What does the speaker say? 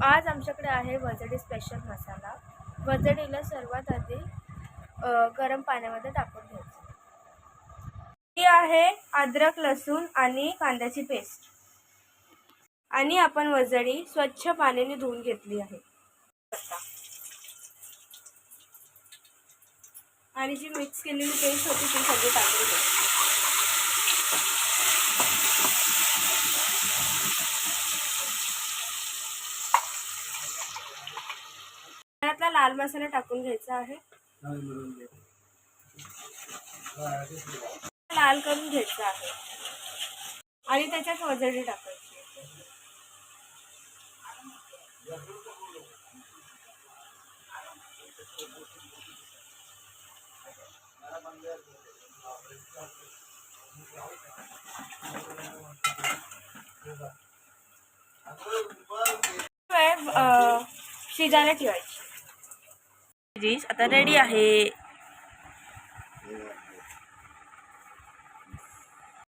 आज आमच्याकडे आहे वजडी स्पेशल मसाला। वजडीला सर्वात आधी गरम पाण्यामध्ये टाकून घ्यायचं। ही आहे अद्रक, लसूण आणि कांद्याची पेस्ट। आणि आपण वजडी स्वच्छ पाण्याने धुवून घेतली आहे। आणि जी मिक्स केलेली पेस्ट होती ती सगळी टाकून घ्यायची। त्यातला लाल मसाला टाकून घ्यायचा आहे। लाल करून घ्यायचा आहे आणि त्याच्यात वजडी टाकायची। शिजायला ठेवायची। डिश आता रेडी आहे।